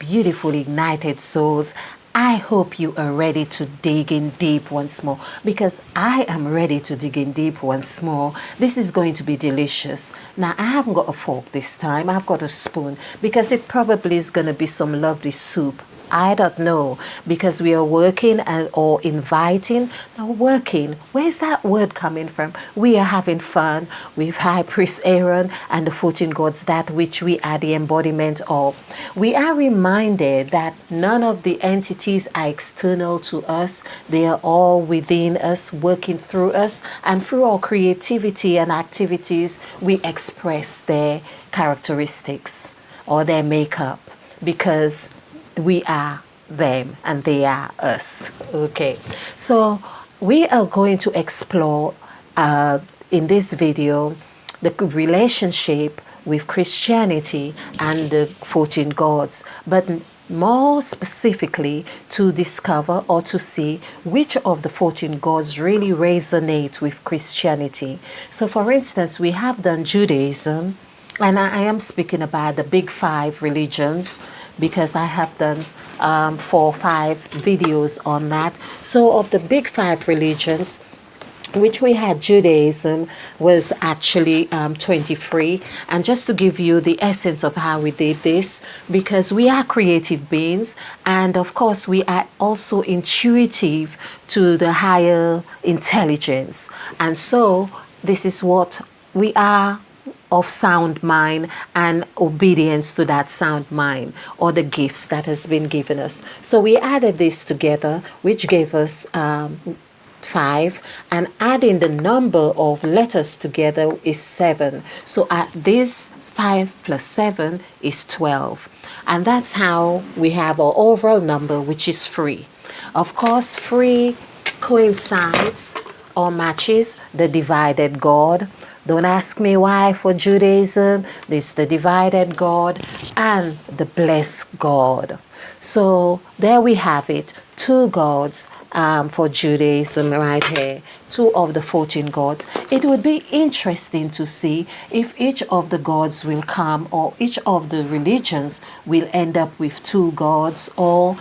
beautiful ignited souls. I hope you are ready to dig in deep once more, because I am ready to dig in deep once more. This is going to be delicious. Now, I haven't got a fork this time. I've got a spoon, because it probably is going to be some lovely soup. I don't know, because we are working or inviting. Now, working, where's that word coming from? We are having fun with High Priest Aaron and the 14 gods, that which we are the embodiment of. We are reminded that none of the entities are external to us. They are all within us, working through us, and through our creativity and activities, we express their characteristics or their makeup, because we are them and they are us. Okay, so we are going to explore in this video the relationship with Christianity and the 14 gods, but more specifically to discover or to see which of the 14 gods really resonate with Christianity. So for instance, we have done Judaism, and I am speaking about the big 5 religions, because I have done 4 or 5 videos on that. So of the big 5 religions, which we had, Judaism was actually 23. And just to give you the essence of how we did this, because we are creative beings, and of course we are also intuitive to the higher intelligence. And so this is what we are, of sound mind and obedience to that sound mind, or the gifts that has been given us. So we added this together, which gave us 5, and adding the number of letters together is 7. So at this 5 plus 7 is 12, and that's how we have our overall number, which is 3. Of course, 3 coincides or matches the divided God. Don't ask me why for Judaism. This is the divided God and the blessed God. So there we have it. 2 gods for Judaism right here. 2 of the 14 gods. It would be interesting to see if each of the gods will come, or each of the religions will end up with 2 gods, or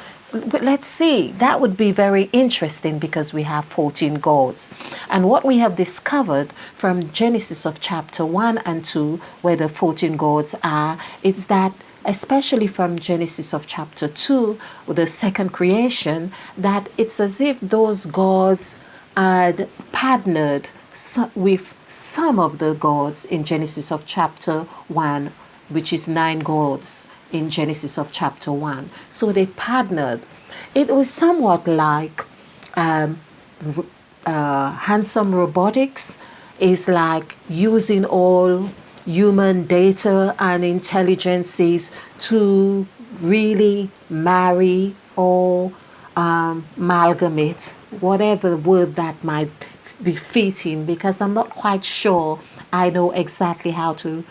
let's see. That would be very interesting, because we have 14 gods. And what we have discovered from Genesis of chapter 1 and 2, where the 14 gods are, is that, especially from Genesis of chapter 2, the second creation, that it's as if those gods had partnered with some of the gods in Genesis of chapter 1, which is 9 gods in Genesis of chapter 1. So they partnered. It was somewhat like handsome robotics is like using all human data and intelligences to really marry or amalgamate, whatever word that might be fitting, because I'm not quite sure I know exactly how to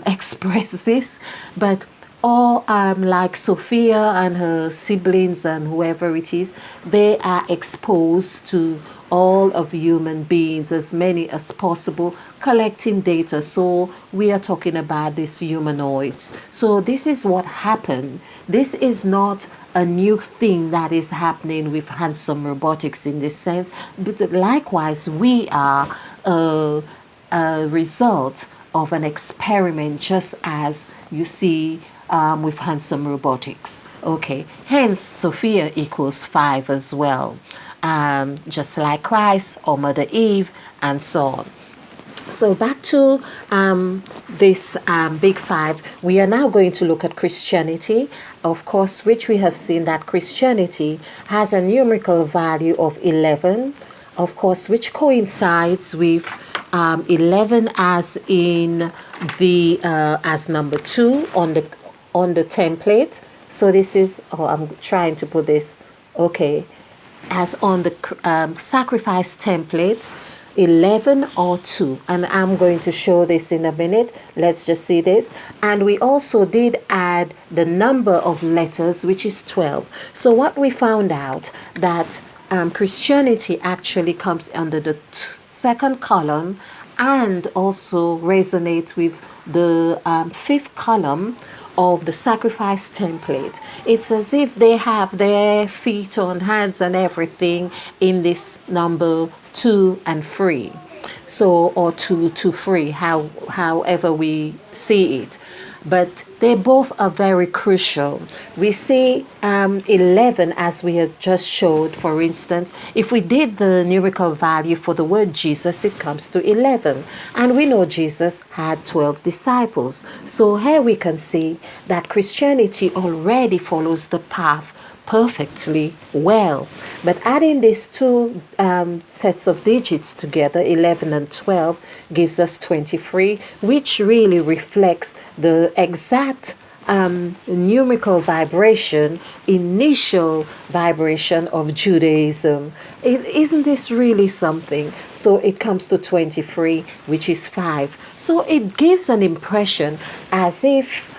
express this, but or like Sophia and her siblings and whoever it is, they are exposed to all of human beings, as many as possible, collecting data. So we are talking about these humanoids. So this is what happened. This is not a new thing that is happening with handsome robotics in this sense, but likewise we are a result of an experiment, just as you see with handsome robotics. Okay, hence Sophia equals 5 as well, just like Christ or Mother Eve, and so on. So back to this big 5, we are now going to look at Christianity, of course, which we have seen that Christianity has a numerical value of 11, of course, which coincides with 11 as in the as number 2 on the template. So this is, I'm trying to put this, okay, as on the sacrifice template, 11 or 2, and I'm going to show this in a minute. Let's just see this. And we also did add the number of letters, which is 12. So what we found out, that Christianity actually comes under the second column, and also resonates with the 5th column of the sacrifice template. It's as if they have their feet on hands and everything in this number 2 and 3. So, or 2 to 3, however we see it. But they both are very crucial. We see 11, as we have just showed, for instance. If we did the numerical value for the word Jesus, it comes to 11. And we know Jesus had 12 disciples. So here we can see that Christianity already follows the path perfectly well. But adding these two sets of digits together, 11 and 12, gives us 23, which really reflects the exact numerical vibration, initial vibration of Judaism. Isn't this really something? So it comes to 23, which is 5. So it gives an impression as if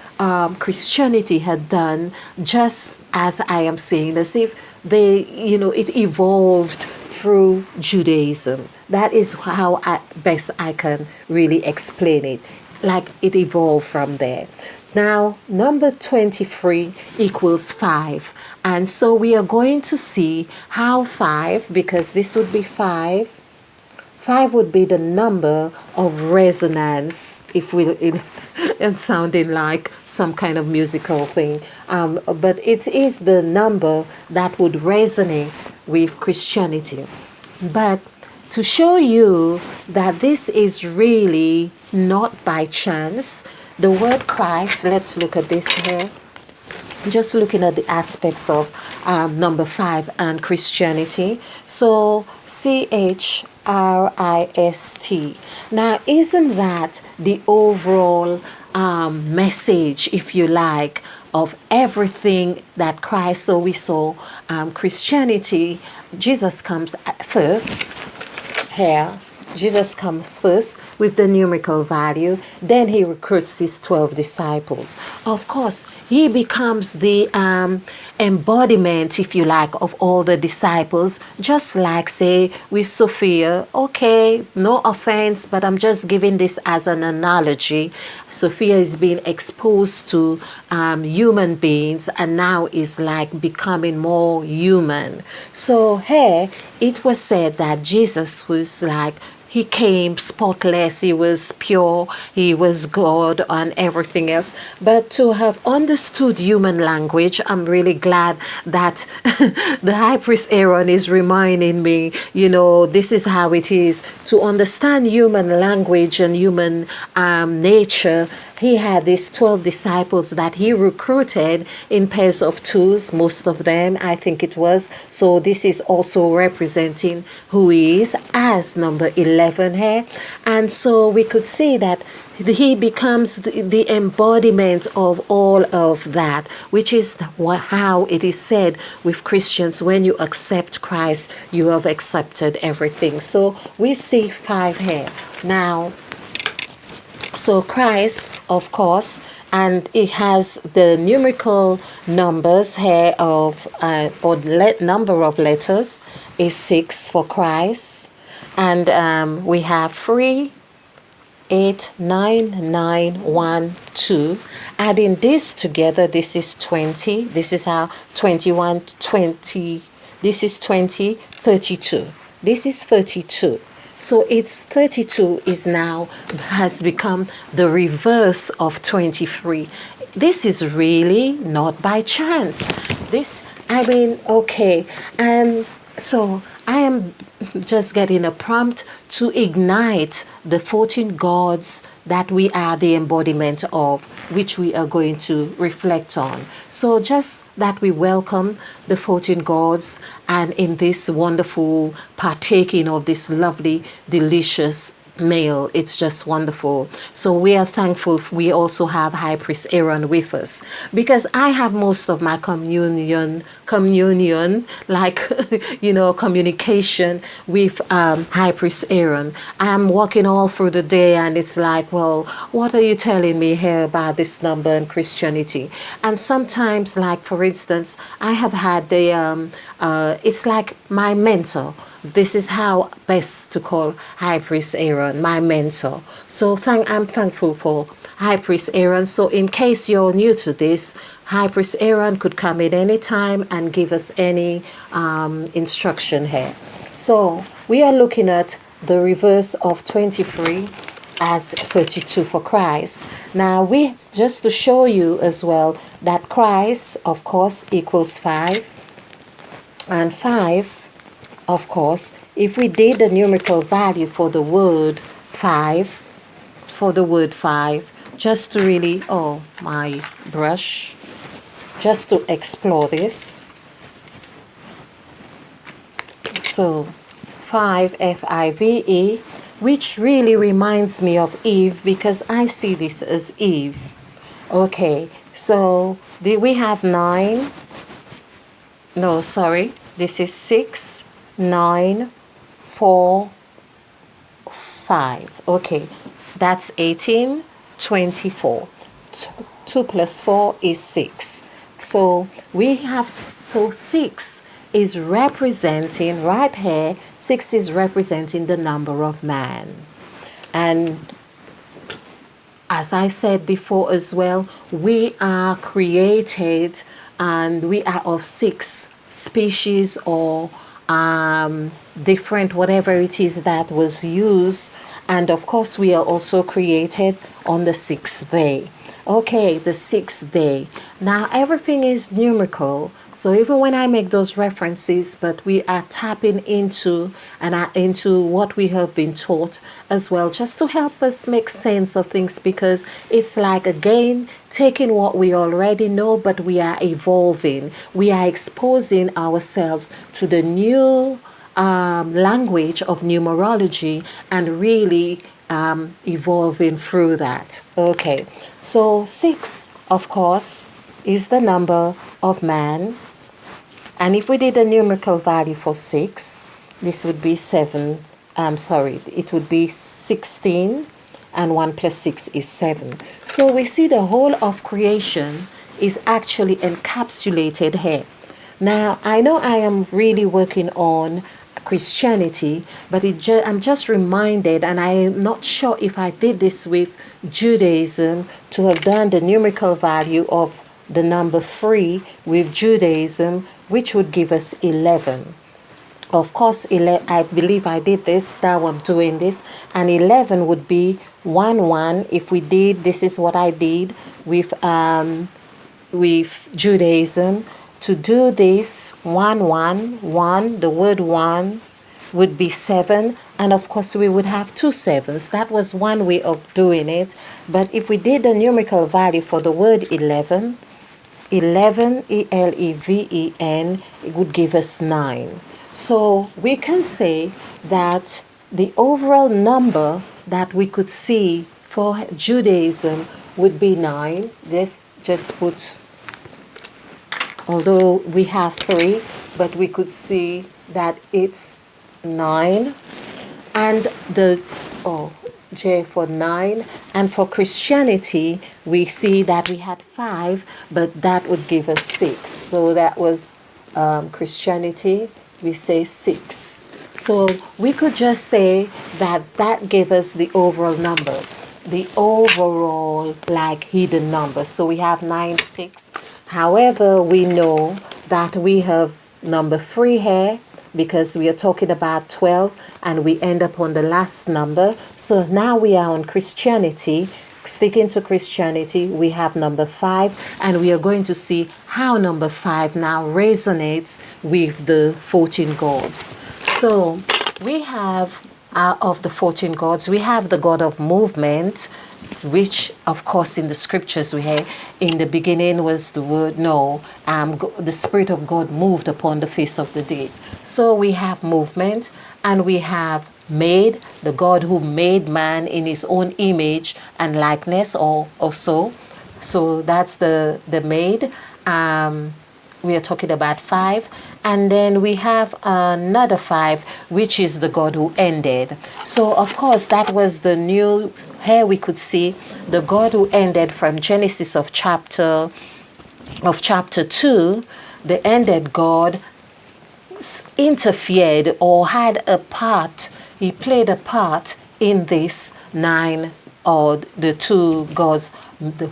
Christianity had done just as I am saying, as if it evolved through Judaism. That is how best I can really explain it. Like it evolved from there. Now, number 23 equals 5. And so we are going to see how 5, because this would be 5. 5 would be the number of resonance, if it's sounding like some kind of musical thing. But it is the number that would resonate with Christianity. But to show you that this is really not by chance, the word Christ, let's look at this here. Just looking at the aspects of number 5 and Christianity. So CHRIST. Now, isn't that the overall message, if you like, of everything that Christ? So we saw Christianity, Jesus comes first here. Jesus comes first with the numerical value. Then he recruits his 12 disciples. Of course, he becomes the embodiment, if you like, of all the disciples. Just like, say, with Sophia. Okay, no offense, but I'm just giving this as an analogy. Sophia is being exposed to human beings and now is like becoming more human. So here, it was said that Jesus was like, he came spotless, he was pure, he was God and everything else. But to have understood human language, I'm really glad that the high priest Aaron is reminding me, this is how it is. To understand human language and human nature, he had these 12 disciples that he recruited in pairs of twos, most of them, I think it was. So this is also representing who he is as number 11 here. And so we could see that he becomes the embodiment of all of that, which is how it is said with Christians, when you accept Christ, you have accepted everything. So we see 5 here. Now, so Christ, of course, and it has the numerical numbers here of, number of letters is 6 for Christ. And we have 3, 8, 9, 9, 1, 2. Adding this together, this is 20. This is how 21, 20. This is 20, 32. This is 32. So it's 32 has become the reverse of 23. This is really not by chance. Okay. And so I am just getting a prompt to ignite the 14 gods that we are the embodiment of, which we are going to reflect on. So just that we welcome the 14 gods, and in this wonderful partaking of this lovely, delicious meal, it's just wonderful. So we are thankful we also have High Priest Aaron with us, because I have most of my communion like communication with High Priest Aaron. I'm walking all through the day and it's like, well, what are you telling me here about this number and Christianity? And sometimes, like for instance, I have had it's like my mentor. This is how best to call High Priest Aaron, my mentor. So I'm thankful for High Priest Aaron. So in case you're new to this, High Priest Aaron could come in any time and give us any instruction here. So we are looking at the reverse of 23 as 32 for Christ. Now we, just to show you as well, that Christ of course equals 5, and 5 of course, if we did the numerical value for the word 5, just to really, oh my brush, just to explore this. So 5, F-I-V-E, which really reminds me of Eve, because I see this as Eve. Okay, so we have 9, no, sorry, this is 6, 9, 4, 5. Okay, that's 18, 24. 2 plus 4 is 6. So we have, so 6 is representing, right here, 6 is representing the number of man. And as I said before as well, we are created and we are of 6 species or different, whatever it is that was used. And of course, we are also created on the 6th day. Okay, the 6th day. Now everything is numerical. So even when I make those references, but we are tapping into into what we have been taught as well, just to help us make sense of things, because it's like, again, taking what we already know, but we are evolving. We are exposing ourselves to the new language of numerology and really evolving through that. Okay, so 6 of course is the number of man, and if we did a numerical value for 6, this would be 7, it would be 16, and 1 plus 6 is 7. So we see the whole of creation is actually encapsulated here. Now I know I am really working on Christianity, but I'm just reminded, and I'm not sure if I did this with Judaism, to have done the numerical value of the number 3 with Judaism, which would give us 11. Of course, I believe I did this, now I'm doing this, and 11 would be 1, 1. If we did, this is what I did with Judaism. To do this, 1, 1, 1, the word 1 would be 7, and of course we would have 2 7s. That was one way of doing it. But if we did the numerical value for the word 11, 11, E-L-E-V-E-N, it would give us 9. So we can say that the overall number that we could see for Judaism would be 9. Let's just put, although we have 3, but we could see that it's 9. And J for 9. And for Christianity, we see that we had 5, but that would give us 6. So that was Christianity, we say 6. So we could just say that that gave us the overall number, the overall like hidden number. So we have 9, 6. However, we know that we have number 3 here, because we are talking about 12 and we end up on the last number. So now we are on Christianity. Sticking to Christianity, we have number 5, and we are going to see how number 5 now resonates with the 14 gods. So we have of the 14 gods, we have the god of movement, which of course in the scriptures we have, in the beginning was the word, the Spirit of God moved upon the face of the deep. So we have movement, and we have made, the God who made man in his own image and likeness, or so. So that's the made. We are talking about 5. And then we have another 5, which is the God who ended. So of course that was the new, here we could see the God who ended from Genesis of chapter 2. The ended God interfered or had a part, he played a part in this 9 or the two gods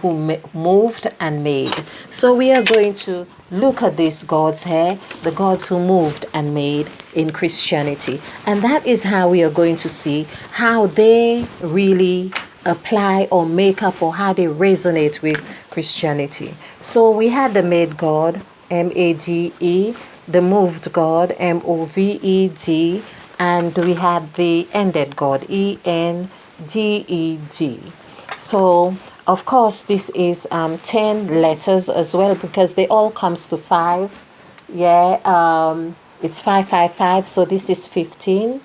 who moved and made. So we are going to look at these gods here, the gods who moved and made in Christianity. And that is how we are going to see how they really apply or make up, or how they resonate with Christianity. So we had the made God, M-A-D-E, the moved God, M-O-V-E-D, and we had the ended God, E-N-D-E-D. So of course this is 10 letters as well, because they all comes to 5. It's 555, so this is 15.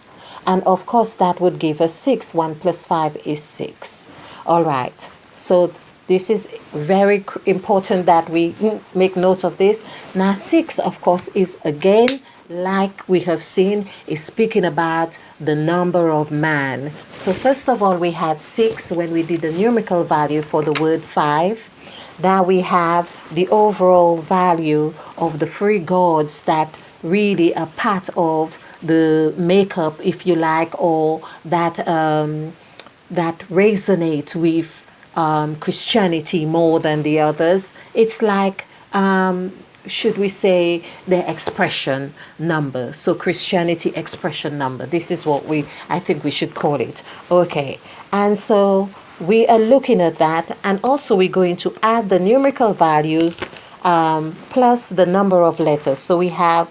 And of course that would give us 6. 1 plus 5 is 6. All right, so this is very important that we make note of this. Now 6, of course, is again, like we have seen, is speaking about the number of man. So first of all, we had 6 when we did the numerical value for the word 5. Now we have the overall value of the 3 gods that really are part of the makeup, if you like, or that that resonate with Christianity more than the others. It's like, should we say, the expression number. So Christianity expression number. This is what I think we should call it. Okay. And so we are looking at that, and also we're going to add the numerical values plus the number of letters. So we have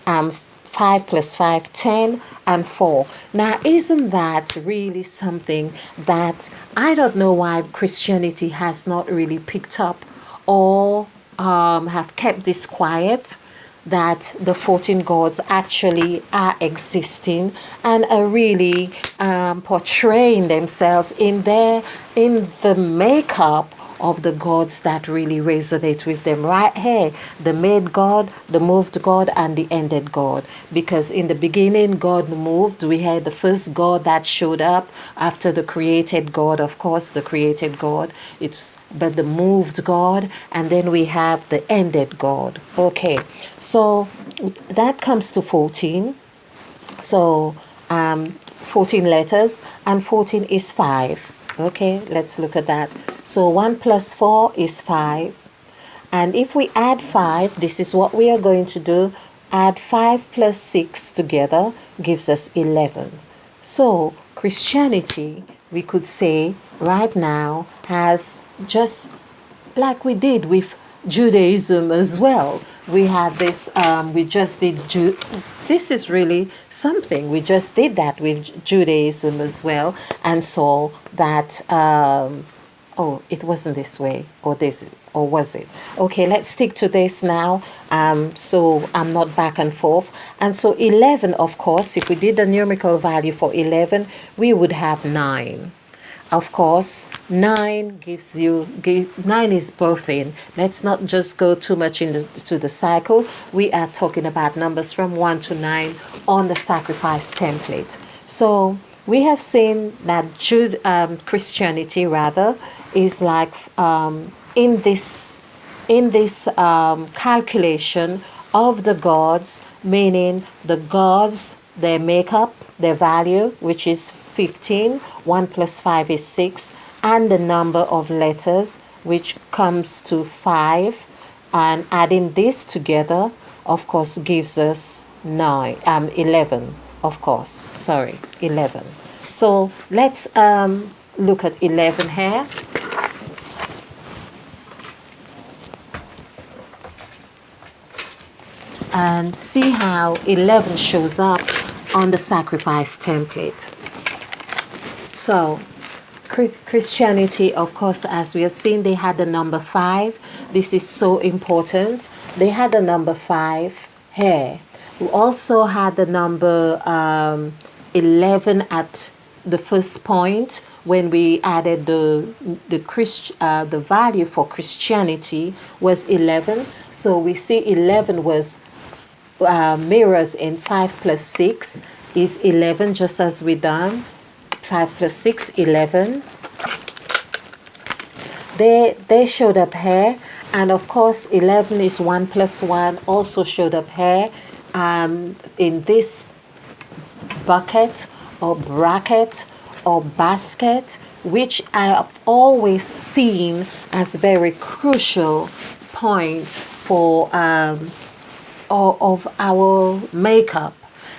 5 plus 5, 10, and 4. Now, isn't that really something that I don't know why Christianity has not really picked up, or have kept this quiet, that the 14 gods actually are existing and are really portraying themselves in the makeup of the gods that really resonate with them right here, the made God, the moved God, and the ended God. Because in the beginning God moved, we had the first God that showed up after the created God, of course, the created God, but the moved God, and then we have the ended God. Okay, so that comes to 14. So 14 letters, and 14 is 5. Okay, let's look at that. So 1 plus 4 is 5. And if we add 5, this is what we are going to do. Add 5 plus 6 together gives us 11. So Christianity, we could say right now, has, just like we did with Judaism as well. We have this, we just did, this is really something. We just did that with Judaism as well, and saw that, oh, it wasn't this way, or this, or was it? Okay, let's stick to this now, so I'm not back and forth. And so 11, of course, if we did the numerical value for 11, we would have 9. Of course, 9 gives you, 9 is birthing. Let's not just go too much into the cycle. We are talking about numbers from 1 to 9 on the sacrifice template. So we have seen that Christianity rather is like in this calculation of the gods, meaning the gods, their makeup, their value, which is 15, 1 plus 5 is 6, and the number of letters, which comes to 5, and adding this together, of course, gives us 11, of course, sorry, 11. So let's look at 11 here. And see how 11 shows up on the sacrifice template. So Christianity, of course, as we have seen, they had the number 5. This is so important. They had the number 5 here. We also had the number 11 at the first point when we added the value for Christianity was 11. So we see 11 was mirrors in 5 plus 6 is 11, just as we done. 5 plus 6, 11. They showed up here, and of course 11 is 1 plus 1, also showed up here in this bucket or bracket or basket, which I have always seen as very crucial point for of our makeup,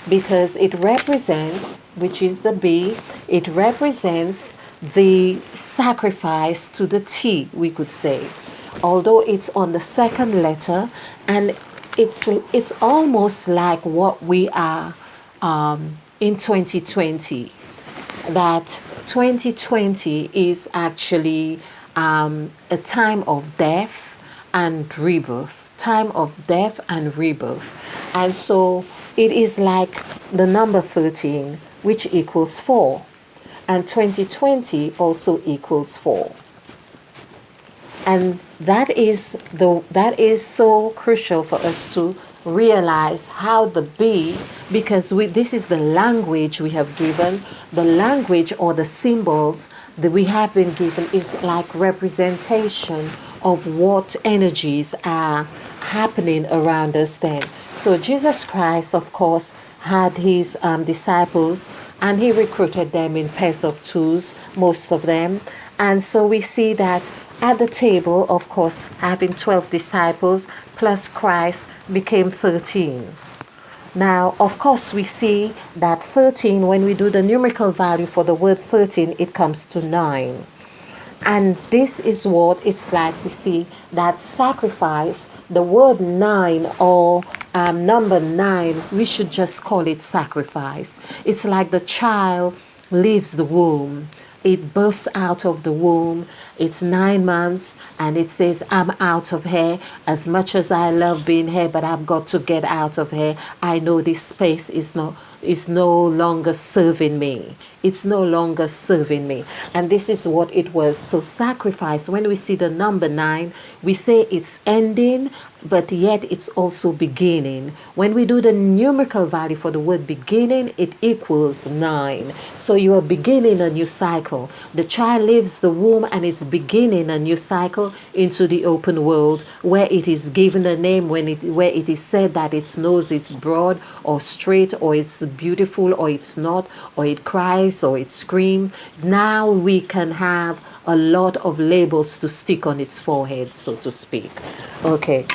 because it represents, which is the B, it represents the sacrifice to the T, we could say, although it's on the second letter, and it's almost like what we are in 2020, that 2020 is actually a time of death and rebirth, time of death and rebirth. And so it is like the number 13, which equals 4, and 2020 also equals 4. And that is so crucial for us to realize how the B, because this is the language we have given, the language or the symbols that we have been given is like representation of what energies are happening around us then. So Jesus Christ, of course, had his disciples, and he recruited them in pairs of twos, most of them. And so we see that at the table, of course, having 12 disciples plus Christ became 13. Now, of course, we see that 13, when we do the numerical value for the word 13, it comes to 9. And this is what it's like. We see that sacrifice, the word 9 or number 9, we should just call it sacrifice. It's like the child leaves the womb. It births out of the womb. It's 9 months, and it says, I'm out of here. As much as I love being here, but I've got to get out of here. I know this space is no longer serving me. It's no longer serving me. And this is what it was. So sacrifice, when we see the number 9, we say it's ending, but yet it's also beginning. When we do the numerical value for the word beginning, it equals 9. So you are beginning a new cycle. The child leaves the womb, and it's beginning a new cycle into the open world, where it is given a name, where it is said that its nose it's broad or straight, or it's beautiful or it's not, or it cries or it screams. Now we can have a lot of labels to stick on its forehead, so to speak. Okay,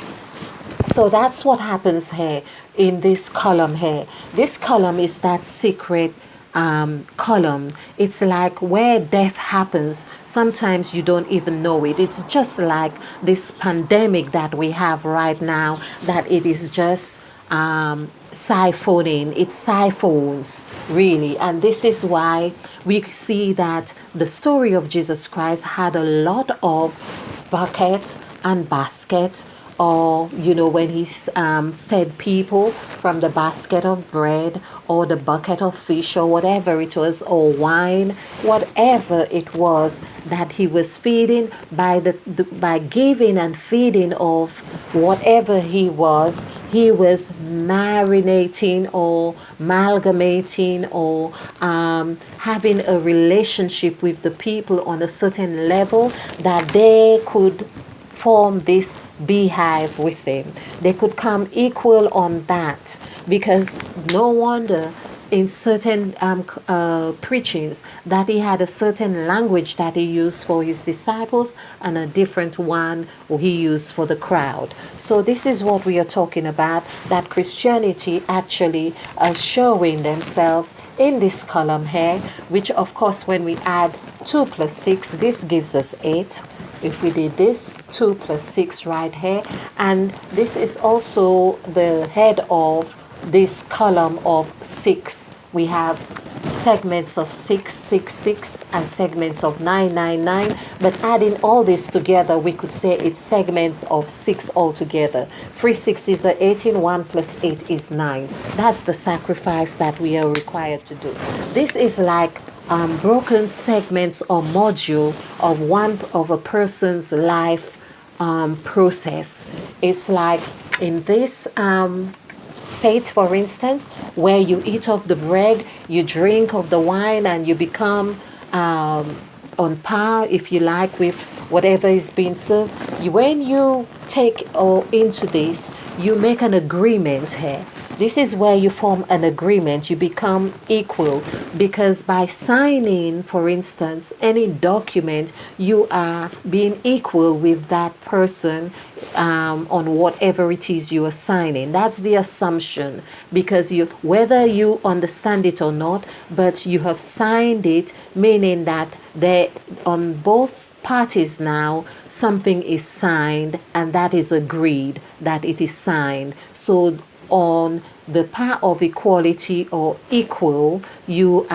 so that's what happens here in this column here. This column is that secret column. It's like where death happens. Sometimes you don't even know it. It's just like this pandemic that we have right now, that it is just siphoning. It siphons, really. And this is why we see that the story of Jesus Christ had a lot of bucket and basket, or when he fed people from the basket of bread or the bucket of fish or whatever it was, or wine, whatever it was that he was feeding, by giving and feeding of whatever he was marinating or amalgamating or having a relationship with the people on a certain level, that they could form this beehive with him. They could come equal on that, because no wonder in certain preachings that he had a certain language that he used for his disciples and a different one he used for the crowd. So this is what we are talking about, that Christianity actually showing themselves in this column here, which of course when we add 2 plus 6, this gives us 8. If we did this, 2 plus 6 right here, and this is also the head of this column of 6. We have segments of 6, 6, 6, and segments of 9, 9, 9. But adding all this together, we could say it's segments of 6 altogether. 3 6s are 18, 1 plus 8 is 9. That's the sacrifice that we are required to do. This is like broken segments or module of a person's life process. It's like in this state, for instance, where you eat of the bread, you drink of the wine, and you become on par, if you like, with whatever is being served. When you take into this, you make an agreement here. This is where you form an agreement, you become equal, because by signing, for instance, any document, you are being equal with that person on whatever it is you are signing. That's the assumption, because whether you understand it or not, but you have signed it, meaning that they on both parties now something is signed, and that is agreed that it is signed. So on the part of equality or equal, you're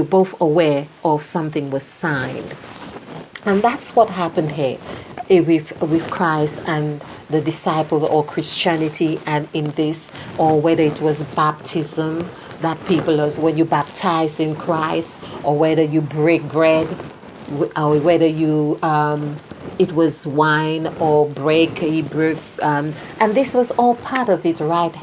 both aware of something was signed. And that's what happened here with Christ and the disciple, or Christianity, and in this, or whether it was baptism, that people, when you baptize in Christ, or whether you break bread, or whether you it was wine or break, he broke, and this was all part of it right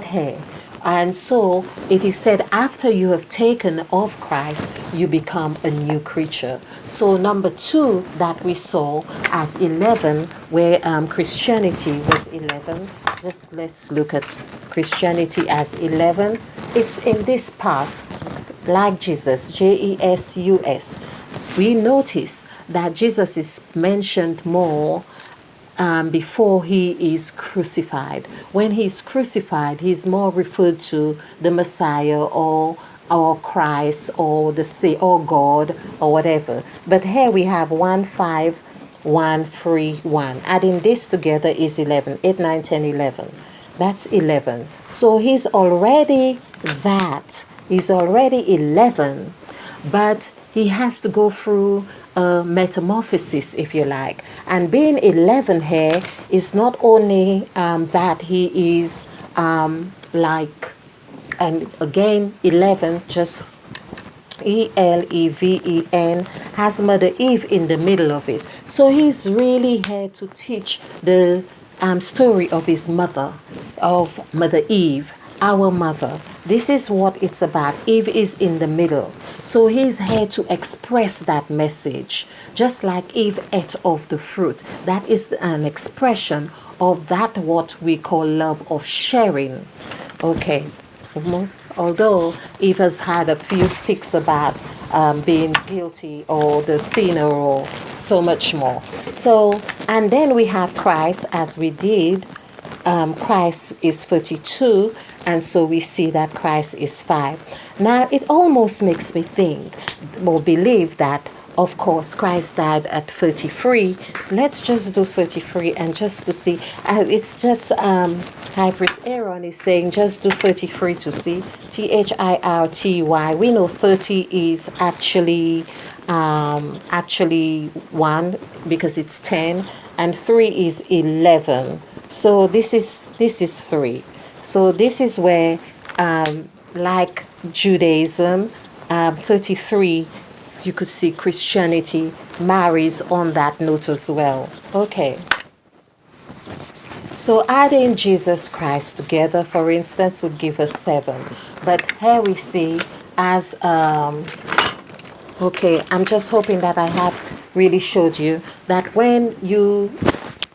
here. And so it is said, after you have taken of Christ, you become a new creature. So number 2 that we saw as 11, where Christianity was 11. Just let's look at Christianity as 11. It's in this part, like Jesus, Jesus. We notice that Jesus is mentioned more before he is crucified. When he's crucified, he's more referred to the Messiah, or Christ, or or God, or whatever. But here we have 1, 5, 1, 3, 1. Adding this together is 11. 8, 9, 10, 11. That's 11. So he's already that. He's already 11, but he has to go through a metamorphosis, if you like. And being 11 here is not only that he is like, and again, 11, just Eleven, has Mother Eve in the middle of it. So he's really here to teach the story of his mother, of Mother Eve, our mother. This is what it's about. Eve is in the middle. So he's here to express that message. Just like Eve ate of the fruit, that is an expression of that what we call love of sharing. Okay. Although Eve has had a few sticks about being guilty or the sinner or so much more. So, and then we have Christ, as we did. Christ is 32, and so we see that Christ is 5. Now, it almost makes me think or believe that, of course, Christ died at 33. Let's just do 33, and just to see. It's just High Priest Aaron is saying just do 33 to see. THIRTY. We know 30 is actually 1, because it's 10, and 3 is 11. So this is 3. So this is where, like Judaism, 33, you could see Christianity marries on that note as well. Okay. So adding Jesus Christ together, for instance, would give us 7. But here we see as, okay, I'm just hoping that I have really showed you that when you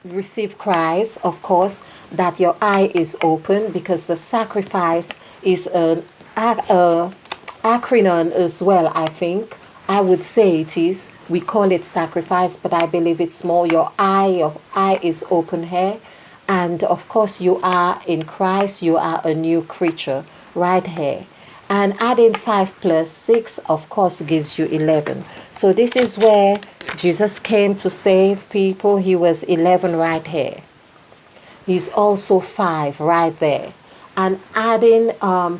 receive Christ, of course, that your eye is open, because the sacrifice is an acronym as well, I think. I would say it is. We call it sacrifice, but I believe it's more your eye is open here. And of course, you are in Christ, you are a new creature right here. And adding 5 plus 6, of course, gives you 11. So this is where Jesus came to save people. He was 11 right here. He's also 5 right there. And adding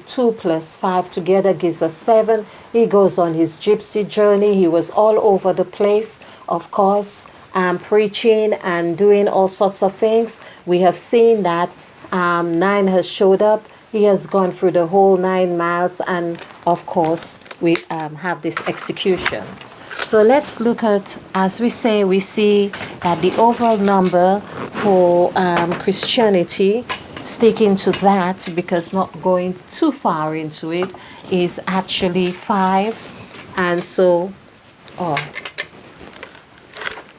2 plus 5 together gives us 7. He goes on his gypsy journey. He was all over the place, of course, preaching and doing all sorts of things. We have seen that 9 has showed up. He has gone through the whole 9 miles, and of course we have this execution. So let's look at, as we say, we see that the overall number for Christianity, sticking to that because not going too far into it, is actually 5. And so,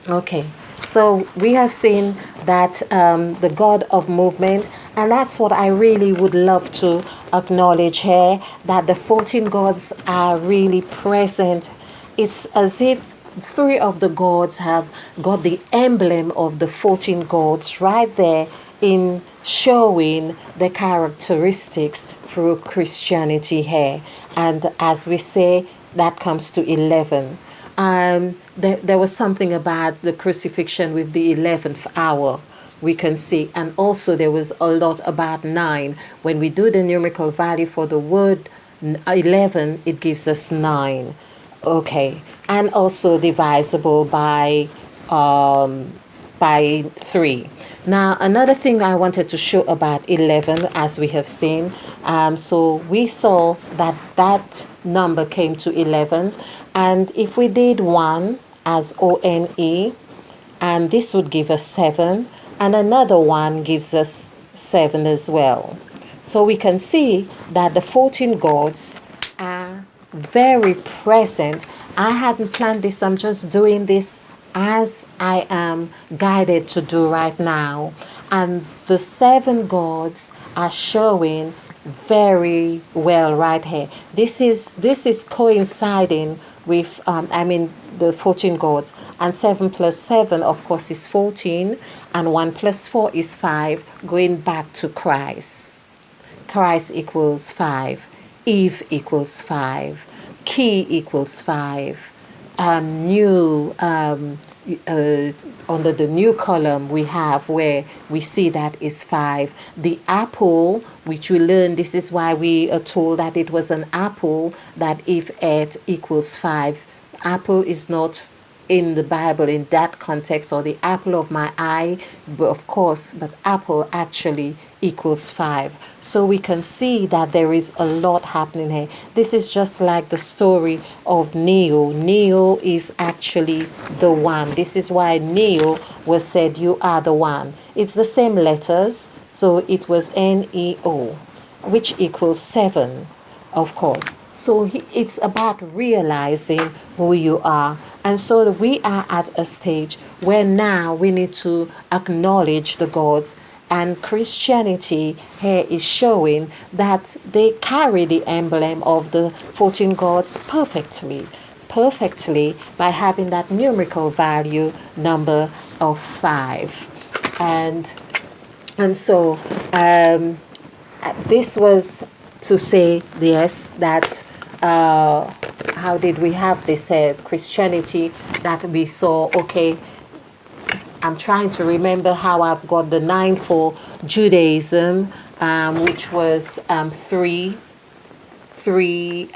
okay, so we have seen that the God of movement, and that's what I really would love to acknowledge here, that the 14 gods are really present. It's as if 3 of the gods have got the emblem of the 14 gods right there in showing the characteristics through Christianity here. And as we say, that comes to 11. There was something about the crucifixion with the 11th hour, we can see. And also there was a lot about 9. When we do the numerical value for the word 11, it gives us 9. Okay. And also divisible by 3. Now, another thing I wanted to show about 11, as we have seen, so we saw that that number came to 11, and if we did 1 as ONE, and this would give us 7, and another one gives us 7 as well. So we can see that the 14 gods are very present. I hadn't planned this, I'm just doing this as I am guided to do right now. And the 7 gods are showing very well right here. This is coinciding with the 14 gods, and 7 plus 7 of course is 14, and 1 plus 4 is 5, going back to Christ. Christ equals 5, Eve equals 5, key equals 5. Under the new column we have where we see that is 5. The apple, which we learned, this is why we are told that it was an apple that Eve ate, equals 5. Apple is not in the Bible in that context, or the apple of my eye, of course, but apple actually equals 5. So we can see that there is a lot happening here. This is just like the story of Neo. Neo is actually the one. This is why Neo was said, you are the one. It's the same letters, so it was Neo, which equals 7, of course. So it's about realizing who you are. And so we are at a stage where now we need to acknowledge the gods. And Christianity here is showing that they carry the emblem of the 14 gods perfectly by having that numerical value number of 5. And so this was to say, yes, that how did we have this Christianity that we saw? Okay, I'm trying to remember how I've got the 9 for Judaism, which was 3. 3,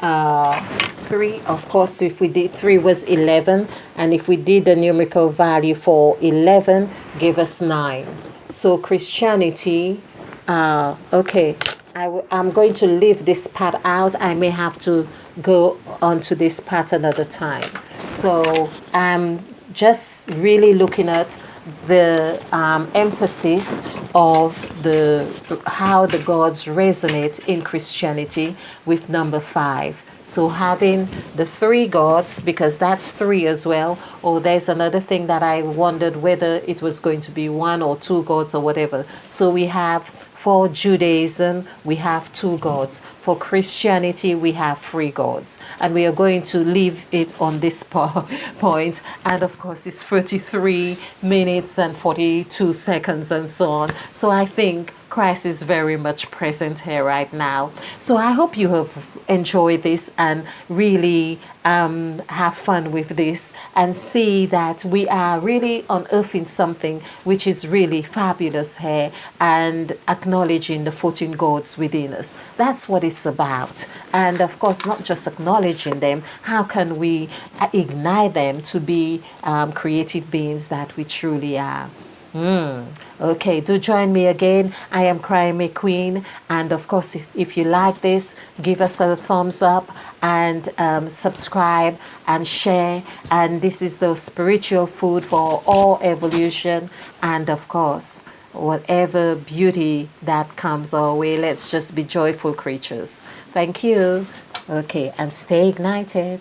of course, if we did 3 was 11, and if we did the numerical value for 11, gave us 9. So Christianity, okay, I'm going to leave this part out. I may have to go on to this part another time. So I'm just really looking at the emphasis of how the gods resonate in Christianity with number 5. So having the 3 gods, because that's 3 as well, or there's another thing that I wondered whether it was going to be 1 or 2 gods or whatever. So we have, for Judaism, we have 2 gods. For Christianity, we have 3 gods. And we are going to leave it on this point. And of course, it's 33 minutes and 42 seconds and so on. So I think Christ is very much present here right now. So I hope you have enjoyed this and really have fun with this and see that we are really unearthing something which is really fabulous here, and acknowledging the 14 gods within us. That's what it's about. And of course, not just acknowledging them, how can we ignite them to be creative beings that we truly are? Okay, do join me again. I am Crying McQueen, and of course, if you like this, give us a thumbs up and subscribe and share. And this is the spiritual food for all evolution, and of course, whatever beauty that comes our way, let's just be joyful creatures. Thank you. Okay, and stay ignited.